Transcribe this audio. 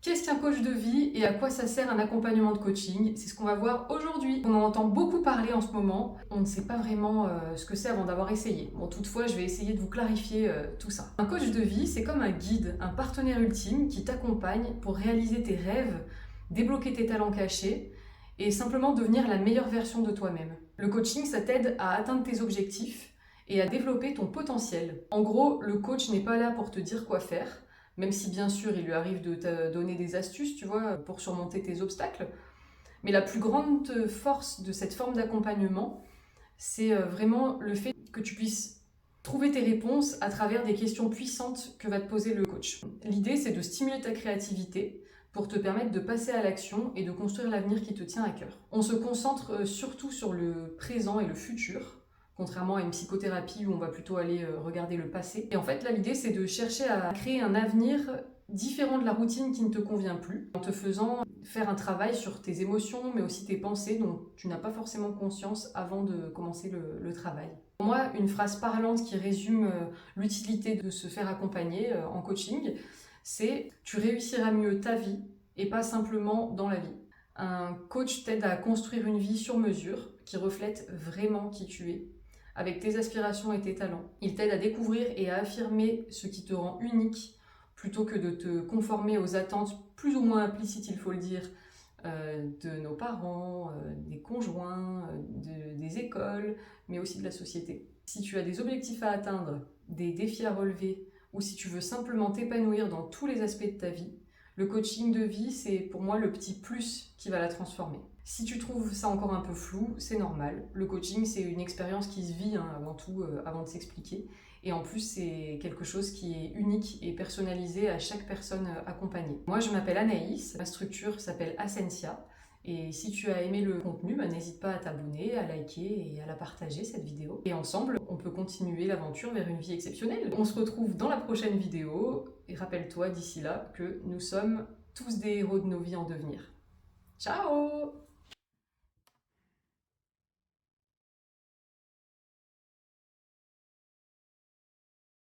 Qu'est-ce qu'un coach de vie et à quoi ça sert un accompagnement de coaching? C'est ce qu'on va voir aujourd'hui. On en entend beaucoup parler en ce moment. On ne sait pas vraiment ce que c'est avant d'avoir essayé. Bon, toutefois, je vais essayer de vous clarifier tout ça. Un coach de vie, c'est comme un guide, un partenaire ultime qui t'accompagne pour réaliser tes rêves, débloquer tes talents cachés et simplement devenir la meilleure version de toi-même. Le coaching, ça t'aide à atteindre tes objectifs et à développer ton potentiel. En gros, le coach n'est pas là pour te dire quoi faire, même si bien sûr il lui arrive de te donner des astuces, tu vois, pour surmonter tes obstacles. Mais la plus grande force de cette forme d'accompagnement, c'est vraiment le fait que tu puisses trouver tes réponses à travers des questions puissantes que va te poser le coach. L'idée, c'est de stimuler ta créativité pour te permettre de passer à l'action et de construire l'avenir qui te tient à cœur. On se concentre surtout sur le présent et le futur, contrairement à une psychothérapie où on va plutôt aller regarder le passé. Et en fait, là, l'idée, c'est de chercher à créer un avenir différent de la routine qui ne te convient plus, en te faisant faire un travail sur tes émotions, mais aussi tes pensées dont tu n'as pas forcément conscience avant de commencer le travail. Pour moi, une phrase parlante qui résume l'utilité de se faire accompagner en coaching, c'est « tu réussiras mieux ta vie et pas simplement dans la vie ». Un coach t'aide à construire une vie sur mesure qui reflète vraiment qui tu es, avec tes aspirations et tes talents. Il t'aide à découvrir et à affirmer ce qui te rend unique, plutôt que de te conformer aux attentes plus ou moins implicites, il faut le dire, de nos parents, des conjoints, des écoles, mais aussi de la société. Si tu as des objectifs à atteindre, des défis à relever, ou si tu veux simplement t'épanouir dans tous les aspects de ta vie, le coaching de vie, c'est pour moi le petit plus qui va la transformer. Si tu trouves ça encore un peu flou, c'est normal. Le coaching, c'est une expérience qui se vit avant tout, avant de s'expliquer. Et en plus, c'est quelque chose qui est unique et personnalisé à chaque personne accompagnée. Moi, je m'appelle Anaïs, ma structure s'appelle Ascensia. Et si tu as aimé le contenu, n'hésite pas à t'abonner, à liker et à la partager cette vidéo. Et ensemble, on peut continuer l'aventure vers une vie exceptionnelle. On se retrouve dans la prochaine vidéo. Et rappelle-toi d'ici là que nous sommes tous des héros de nos vies en devenir. Ciao!